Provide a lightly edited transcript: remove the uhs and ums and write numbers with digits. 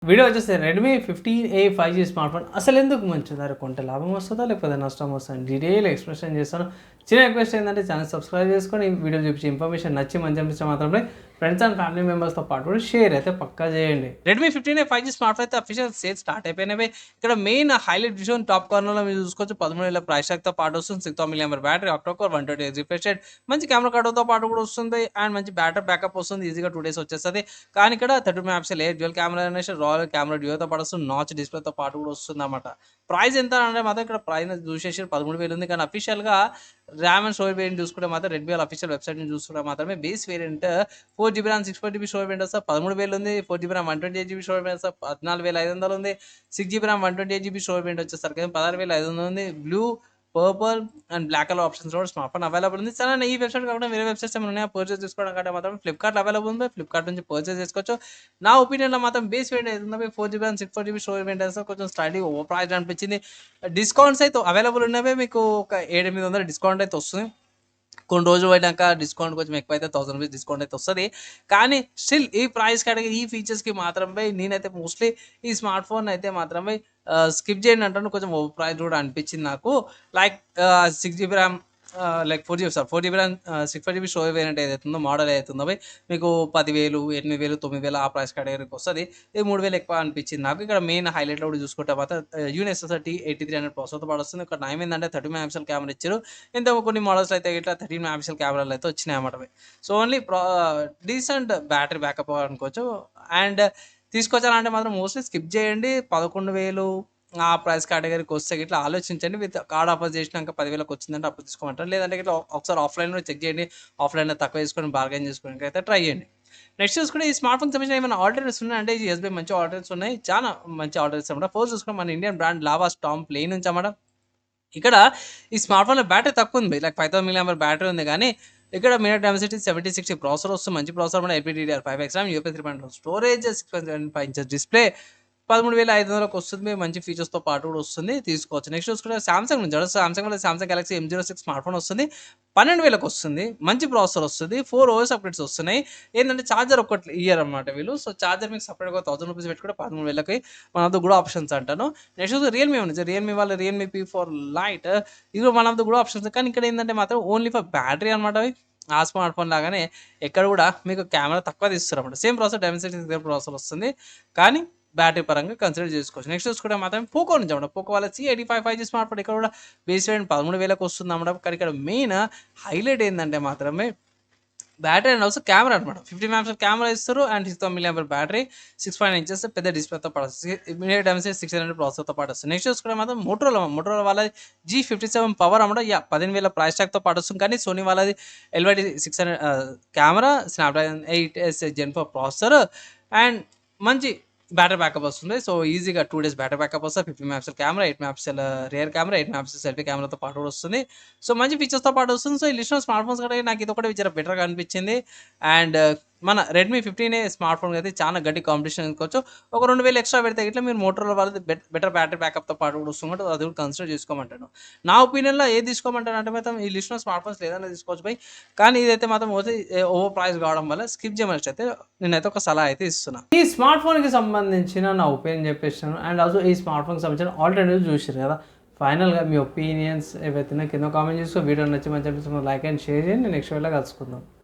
Video వచ్చేసి Redmi 15A 5G smart phone అసలు ఎందుకు మంచిది? అరే కొంటే లాభం వస్తుందా లేకపోతే నష్టం వస్తుందా డీటెయిల్ ఎక్స్ప్లెనేషన్ చేస్తాను. చిన్న రిక్వెస్ట్ ఏంటంటే ఛానల్ సబ్స్క్రైబ్ చేసుకొని వీడియో చూపించి ఇన్ఫర్మేషన్ నచ్చి మంచి అనిపిస్తే మాత్రమే ఫ్రెండ్స్ అండ్ ఫ్యామిలీ మెంబర్స్తో పాటు కూడా షేర్ అయితే పక్కా చేయండి. Redmi 15A 5G smart phone అయితే అఫీషియల్ సేల్ స్టార్ట్ అయిపోయినవి. ఇక్కడ మెయిన్ హైలైట్ విషయం టాప్ కార్నర్లో మీరు చూసుకోవచ్చు. 13,000 ప్రైస్ ట్యాగ్తో పాటు వస్తుంది. 6,000 mAh battery, octa-core 128 refresh rate, మంచి కెమెరా కార్డుతో పాటు కూడా వస్తుంది అండ్ మంచి బ్యాటరీ బ్యాకప్ వస్తుంది. ఈజీగా 2 days వచ్చేస్తుంది. కానీ ఇక్కడ 32 మెగాపిక్సెల్ డ్యూయల్ కెమెరా రాయల్ కెమెరా డ్యూయోతో పాటు వస్తుంది. నాచ్ డిస్ప్లేతో పాటు కూడా వస్తుంది అన్నమాట. ప్రైస్ ఎంత అంటే మాత్రం ఇక్కడ ప్రైస్ చూసేసి 13,000 ఉంది. కానీ అఫీషియల్గా ర్యామ్ అండ్ స్టోరేజ్ వేరియంట్ చూసుకుంటే మాత్రం రెడ్మీ వాళ్ళ అఫీషియల్ వెబ్సైట్ని చూసుకుంటే మాత్రమే base variant 4GB RAM 64GB storage variant వస్తే 13,000 ఉంది. 4GB RAM 128GB storage variant వస్తే 14,500 ఉంది. 6GB RAM 128GB storage variant వచ్చేసరికి 16,500 ఉంది. Blue, purple and black colour options కూడా స్మార్ట్ ఫోన్ అవైలబుల్ ఉంది. సరే ఈ వెబ్సైట్ కాకుండా వేరే వెబ్సైట్స్ ఏమైనా ఉన్నాయా పర్చేస్ చేసుకోవడం కంటే మాత్రం ఫ్లిప్కార్ట్ అవైలబుల్ ఉంది. ఫ్లిప్కార్ట్ నుంచి పర్చేస్ చేసుకోవచ్చు. నా ఒపీనియన్లో మాత్రం బేస్ వేరియంట్ అవుతుంది 4GB RAM 64GB storage variant అయితే కొంచెం స్టడీ ఓవర్ ప్రైస్ అనిపించింది. డిస్కౌంట్స్ అయితే అవైలబుల్ ఉన్నవే. మీకు ఒక 700-800 డిస్కౌంట్ అయితే వస్తుంది. కొన్ని రోజులు పోయినాక డిస్కౌంట్ కొంచెం ఎక్కువ అయితే 1000 రూపీస్ డిస్కౌంట్ అయితే వస్తుంది. కానీ స్టిల్ ఈ ప్రైస్ కేటగిరీ ఈ ఫీచర్స్కి మాత్రమే నేనైతే మోస్ట్లీ ఈ స్మార్ట్ ఫోన్ అయితే మాత్రమే స్కిప్ చేయండి అంటాను. కొంచెం ఓవర్ ప్రైస్ కూడా అనిపించింది నాకు. Like 6GB RAM like 4GB RAM 64GB storage variant ఏదైతుందో మోడల్ ఏదైతుందో మీకు 10,000, 8,000, 9,000 ఆ ప్రైస్ కేటగిరీకి వస్తుంది. ఇది 3,000 ఎక్కువ అనిపించింది నాకు. ఇక్కడ మెయిన్ హైలైట్లో కూడా చూసుకుంటే మాత్రం యూనిఎస్ఎస్ఆర్ T8300 ప్రాసెసర్తో పాటు వస్తుంది. ఇక్కడ నయం ఏంటంటే 30 మెగాపిక్సెల్ కెమెరా ఇచ్చారు. ఇంత కొన్ని మోడల్స్ అయితే ఇట్లా 13 మెగాపిక్సెల్ కెమెరాలు అయితే వచ్చినాయి అన్నమాట. So only decent battery backup అనుకోవచ్చు. అండ్ తీసుకొచ్చాలంటే మాత్రం మోస్ట్లీ స్కిప్ చేయండి. 11,000 ఆ ప్రైస్ కేటగిరీకి వస్తే ఇట్లా ఆలోచించండి. విత్ కార్డ్ ఆఫర్ చేసినాక 10,000కి వచ్చిందంటే అప్పుడు తీసుకోమంటారు. లేదంటే ఇట్లా ఒకసారి ఆఫ్లైన్లో చెక్ చేయండి. ఆఫ్లైన్లో తక్కువ తీసుకొని బార్గెన్ చేసుకోవడానికి అయితే ట్రై చేయండి. నెక్స్ట్ చూసుకుంటే ఈ స్మార్ట్ ఫోన్ సంబంధించిన ఏమైనా ఆల్టర్నేట్స్ ఉన్నాయి అంటే ఎస్బీఐ మంచి ఆల్టర్నేట్స్ ఉన్నాయి. చాలా మంచి ఆల్టర్నేట్స్ అన్నమాట. ఫస్ట్ చూసుకుంటే మన Indian brand lava storm play నుంచి అన్నమాట. ఇక్కడ ఈ స్మార్ట్ ఫోన్లో బ్యాటరీ తక్కువ ఉంది. లైక్ 5,000 mAh బ్యాటరీ ఉంది. కానీ ఇక్కడ మినిట్ డెన్సిటీ 7060 ప్రాసెసర్ వస్తుంది. మంచి ప్రాసెసర్ మన LPDDR5X RAM, UFS 3.0 storage, 6.75 inches display 13,500కి వస్తుంది. మంచి ఫీచర్స్తో పాటు కూడా వస్తుంది, తీసుకోవచ్చు. నెక్స్ట్ చూసుకుంటే సామ్సంగ్ నుంచి సామ్సంగ్ వల్ల Samsung Galaxy M06 smart phone వస్తుంది. 12,000కి వస్తుంది. మంచి ప్రాసెసర్ వస్తుంది. 4 OS అప్డేట్స్ వస్తున్నాయి. ఏంటంటే ఛార్జర్ ఒకటి ఇయర్ అనమాట వీళ్ళు. సో ఛార్జర్ మీకు సపరేట్గా 1000 రూపీస్ పెట్టుకుంటే 13,000కి వన్ ఆఫ్ ద కూడా ఆప్షన్స్ అంటాను. నెక్స్ట్ చూస్తే రియల్మీ ఉంది. రియల్మీ వాళ్ళ రియల్మీ P4 లైట్ ఇది వన్ ఆఫ్ ద కూడా ఆప్షన్స్. కానీ ఇక్కడ ఏంటంటే మాత్రం ఓన్లీ ఫర్ బ్యాటరీ అనమాట. అవి ఆ స్మార్ట్ ఫోన్ లాగానే ఎక్కడ కూడా మీకు కెమెరా తక్కువ తీస్తారు అనమాట. సేమ్ ప్రాసెసర్ డైమెన్సిటీ ప్రాసెసర్ వస్తుంది. కానీ బ్యాటరీ పరంగా కన్సిడర్ చేసుకోవచ్చు. నెక్స్ట్ చూసుకుంటే మాత్రం పోకో నుంచి అన్నమాట. పోకో వాళ్ళ C85 5G స్మార్ట్ ఫోన్ ఇక్కడ కూడా బేస్ వేరియంట్ 13,000కి వస్తుంది అన్నమాట. కానీ ఇక్కడ మెయిన్ హైలైట్ ఏంటంటే మాత్రమే బ్యాటరీ అండ్ ఆల్సో కెమెరా అనమాట. 50 మెగాపిక్సెల్ కెమెరా ఇస్తారు అండ్ 6,000 mAh బ్యాటరీ, 6.9 ఇంచెస్ పెద్ద డిస్ప్లేతో పాటు వస్తుంది. ఇమీడియట్ డెన్సిటీ 600 ప్రాసెసర్తో పాటు వస్తుంది. నెక్స్ట్ చూసుకుంటే మాత్రం మోటరోలా వాళ్ళ G57 పవర్ అన్నమాట. 15,000 ప్రైస్ ట్యాగ్తో పాటు వస్తుంది. కానీ సోనీ వాళ్ళది LYD 600 camera, Snapdragon 8S Gen 4 processor and మంచి బ్యాటరీ బ్యాకప్ వస్తుంది. సో ఈజీగా 2 days బ్యాటరీ బ్యాకప్ వస్తుంది. 50 megapixel camera, 8 megapixel rear camera, 8 megapixel selfie కెమెరాతో పాటు కూడా వస్తుంది. సో మంచి ఫీచర్స్తో పాటు వస్తుంది. సో ఈ లిస్ట్ ఆఫ్ స్మార్ట్ ఫోన్స్ కంటే నాకు ఇది ఒకటి జర బెటర్గా అనిపించింది. అండ్ మన రెడ్మీ 15A స్మార్ట్ ఫోన్ అయితే చాలా గట్టి కాంపిటీషన్ అనుకోవచ్చు. ఒక 2,000 ఎక్స్ట్రా పెడితే ఇట్లా మీరు మోటరోలా వాళ్ళది బెటర్ బ్యాటరీ బ్యాకప్తో పాటు కూడా వస్తుంది. అది కూడా కన్సిడర్ చేసుకోమంటాను. నా ఒపీనియన్లో ఏది తీసుకోమంటాను అంటే మాత్రం ఈ లిస్ట్ ఆఫ్ స్మార్ట్ ఫోన్స్ ఏదైనా తీసుకోవచ్చు పోయి. కానీ ఇదైతే మాత్రం ఓవర్ ప్రైస్ కావడం వల్ల స్కిప్ చేయమని అయితే నేనైతే ఒక సలహా అయితే ఇస్తున్నాను. ఈ స్మార్ట్ ఫోన్కి సంబంధించిన నా ఒపీనియన్ చెప్పేసాను. అండ్ ఆల్సో ఈ స్మార్ట్ ఫోన్కి సంబంధించిన ఆల్టర్నేటివ్ చూసారు కదా. ఫైనల్గా మీ ఒపీనియన్స్ ఏవైతే కింద కామెంట్ చేసుకో. వీడియో నచ్చి మంచి లైక్ అండ్ షేర్ చేయండి. నెక్స్ట్ వీడియోలో కలుసుకుందాం.